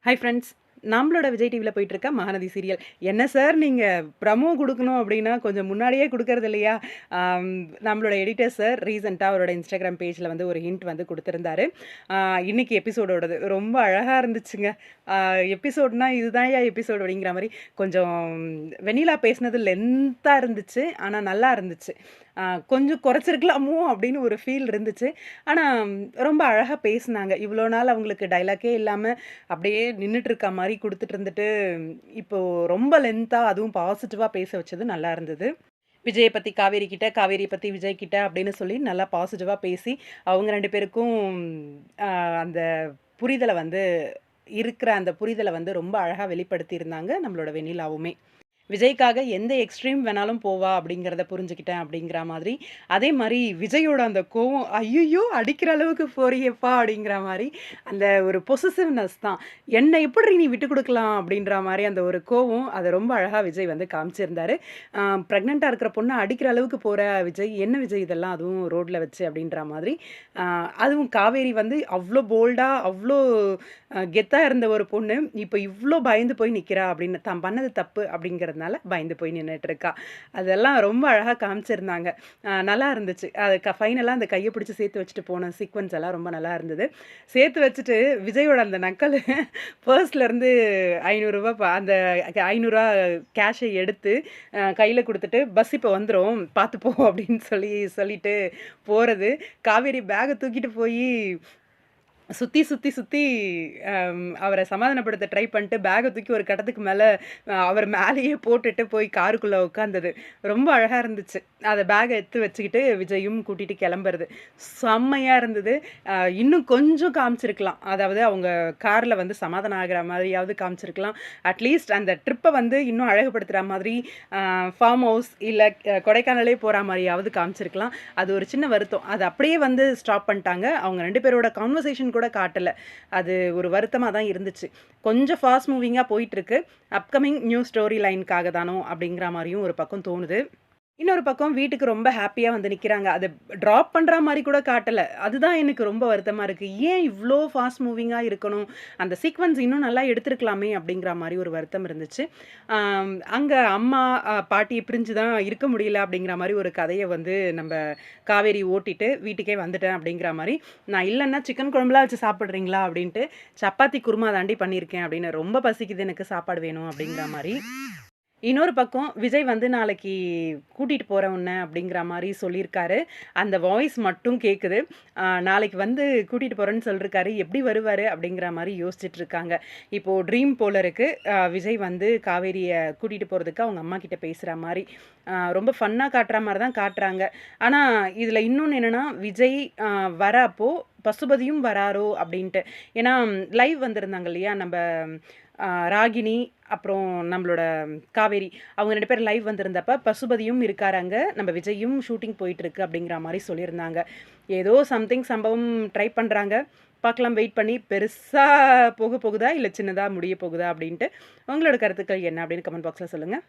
Hi friends. நம்மளோட விஜய் டிவில போயிட்டுருக்க மகாநதி சீரியல். என்ன சார் நீங்க ப்ரமோ குடுக்கணும் அப்டின்னா, கொஞ்சம் முன்னாடியே குடுக்கறது இல்லையா? ஆம் நம்மளோட எடிட்டர் சார் ரீசென்ட்டா அவரோட Instagram பேஜ்ல வந்து ஒரு ஹிண்ட் வந்து குடுத்திருந்தாரு. ஆ இன்னைக்கு எபிசோடோடது. ரொம்ப அழகா இருந்துச்சுங்க. ஆ எபிசோட்னா இதுதான்யா எபிசோட் அப்டிங்கிற மாரி கொஞ்சம் வெண்ணிலா பேசினது லென்த்தா இருந்துச்சு. ஆனா நல்லா இருந்துச்சு. கொஞ்சம் குறைச்சிருக்கலாமோ அப்படின்னு ஒரு ஃபீல் இருந்துச்சு. ஆனா ரொம்ப அழகா பேசுனாங்க. இவ்வளோ நாள் அவங்களுக்கு டயலாக்கே இல்லாம அப்படியே நின்னுட்டு இருக்க மாரி குடுத்துட்டு இருந்துட்டு, இப்போ ரொம்ப லென்த்தா அதுவும் பாசிட்டிவா பேச வச்சது நல்லா இருந்தது. விஜய பத்தி காவேரி கிட்ட, காவேரிய பத்தி விஜய் கிட்ட அப்படின்னு சொல்லி நல்லா பாசிட்டிவா பேசி, அவங்க 2 பேருக்கும் அ அந்த புரிதல வந்து இருக்கிற அந்த புரிதல வந்து ரொம்ப அழகா வெளிப்படுத்தியிருந்தாங்க நம்மளோட வெண்ணிலாவுமே. விஜய்க்காக எந்த எக்ஸ்ட்ரீம் வேணாலும் போவா அப்படிங்கிறத புரிஞ்சுக்கிட்டேன் அப்படிங்கிற மாதிரி. அதே மாரி விஜயோட அந்த கோவம், "ஐய்யய்யோ! அடிக்கிற அளவுக்கு போறியேப்பா" அப்படிங்கிற மாரி அந்த ஒரு பொசசிவ்னஸ் தான். "என்ன எப்புட்ரி நீ விட்டுக் குடுக்கலாம்?" அப்படின்ற மாரி அந்த ஒரு கோவம், அத ரொம்ப அழகா விஜய் வந்து காமிச்சிருந்தாரு. பிரெக்னன்ட்டா இருக்கிற பொண்ண அடிக்கிற அளவுக்கு போற விஜய், "என்ன விஜய் இதெல்லாம் அதுவும் ரோட்ல வச்சு" அப்படின்ற மாதிரி. அ அதுவும் காவேரி வந்து அவ்ளோ போல்டா, அவ்ளோ கெத்தா இருந்த ஒரு பொண்ணு, இப்ப இவ்ளோ பயந்து போய் நிக்கிறா அப்படின்னு, தான் பண்ணது தப்பு அப்படிங்கிறதுனால பயந்து போய் நின்னுட்டுருக்கா. அதெல்லாம் ரொம்ப அழகா காமிச்சிருந்தாங்க. நல்லா இருந்துச்சு. அது ஃபைனலா அந்த கைய பிடிச்சு சேர்த்து வச்சுட்டு போன சீக்வென்ஸ் எல்லாம் ரொம்ப நல்லா இருந்தது. சேர்த்து வச்சுட்டு விஜயோட அந்த நக்கலு பர்ஸ்லருந்து ரூ. 500 அந்த ரூ. 500 கேஷ எடுத்து கையில குடுத்துட்டு, "பஸ் இப்ப வந்துரும். பார்த்து போ" அப்படின்னு சொல்லிட்டு போறது. காவேரி பேக்க தூக்கிட்டு போயி சுத்தி, சுத்தி, சுத்தி அவர சமாதானப்படுத்த ட்ரை பண்ணிட்டு, பேக்க தூக்கி ஒரு கட்டத்துக்கு மேல அவர் மேலேயே போட்டுட்டு போய் காருக்குள்ள உட்காந்தது. ரொம்ப அழகா இருந்துச்சு. அத பேக்க எடுத்து வச்சுக்கிட்டு விஜயும் கூட்டிட்டு கெளம்புறது. செம்மையா இருந்தது. இன்னும் கொஞ்சம் காமிச்சிருக்கலாம். அதாவது அவங்க கார்ல வந்து சமாதானம் ஆகுற மாதிரியாவது காமிச்சிருக்கலாம். அட்லீஸ்ட் அந்த ட்ரிப்ப வந்து இன்னும் அழகுபடுத்துற மாதிரி ஃபார்ம் ஹவுஸ் இல்ல கொடைக்கானலே போற மாரியாவது காமிச்சிருக்கலாம். அது ஒரு சின்ன வருத்தம். அது அப்படியே வந்து ஸ்டாப் பண்ணிட்டாங்க. அவங்க 2 பேரோட கான்வர்சேஷன் கூட காட்டல. அது ஒரு வருத்தமா தான் இருந்துச்சு. கொஞ்சம் ஃபாஸ்ட் மூவிங்கா போயிட்டுருக்கு. அப்கமிங் நியூ ஸ்டோரி லைன்க்காக தானோ அப்படிங்கிற மாரியும் ஒரு பக்கம் தோணுது. இன்னொரு பக்கம் வீட்டுக்கு ரொம்ப ஹேப்பியா வந்து நிக்கிறாங்க. அத ட்ராப் பண்ற மாரி கூட காட்டல. அதுதான் எனக்கு ரொம்ப வருத்தமா இருக்கு. ஏன் இவ்ளோ ஃபாஸ்ட் மூவிங்கா இருக்கணும்? அந்த சீக்வென்ஸ் இன்னும் நல்லா எடுத்திருக்கலாமே! அப்படிங்கிற மாரி ஒரு வருத்தம் இருந்துச்சு. அங்க அம்மா, பாட்டிய பிரிஞ்சு தான் இருக்க முடியல அப்படிங்கிற மாரி ஒரு கதைய வந்து நம்ப காவேரி ஓட்டிட்டு வீட்டுக்கே வந்துட்டேன் அப்படிங்கிற மாரி, நான் இல்லன்னா சிக்கன் குழம்புலாம் வச்சு சாப்பிடுறீங்களா? அப்படின்ட்டு, சப்பாத்தி குருமா தாண்டி பண்ணியிருக்கேன் அப்படின்னு. ரொம்ப பசிக்குது எனக்கு சாப்பாடு வேணும் அப்படிங்கிற மாரி. இன்னொரு பக்கம் விஜய் வந்து நாளைக்கு கூட்டிட்டு போறேன் உன்ன அப்படிங்கிற மாரி சொல்லியிருக்காரு. அந்த வாய்ஸ் மட்டும் கேட்குது. நாளைக்கு வந்து கூட்டிட்டு போறேன்னு சொல்லிருக்காரு. எப்படி வருவாரு அப்படிங்கிற மாரி யோசிச்சுட்டு இருக்காங்க. இப்போ ட்ரீம் போல இருக்கு. விஜய் வந்து காவேரிய கூட்டிட்டு போறதுக்கு அவங்க அம்மா கிட்ட பேசுற மாரி. ரொம்ப ஃபன்னா காட்டுற மாரி தான் காட்டுறாங்க. ஆனா இதுல இன்னொன்னு என்னன்னா, விஜய் வரப்போ பசுபதியும் வராரோ அப்படின்ட்டு. ஏன்னா லைவ் வந்திருந்தாங்க இல்லையா? நம்ப ராகினி, அப்புறம் நம்மளோட காவேரி. அவங்க 2 பேரும் லைவ் வந்திருந்தப்ப, பசுபதியும் இருக்காரு அங்க. நம்ம விஜயும் ஷூட்டிங் போயிட்டுருக்கு அப்படிங்கிற மாரி சொல்லியிருந்தாங்க. ஏதோ சம்திங் சம்பவம் ட்ரை பண்றாங்க. பார்க்கலாம் வெயிட் பண்ணி. பெருசா போகுதா? இல்ல சின்னதா முடிய போகுதா? அப்படின்ட்டு. உங்களோட கருத்துக்கள் என்ன அப்படின்னு கமெண்ட் பாக்ஸ்ல சொல்லுங்க.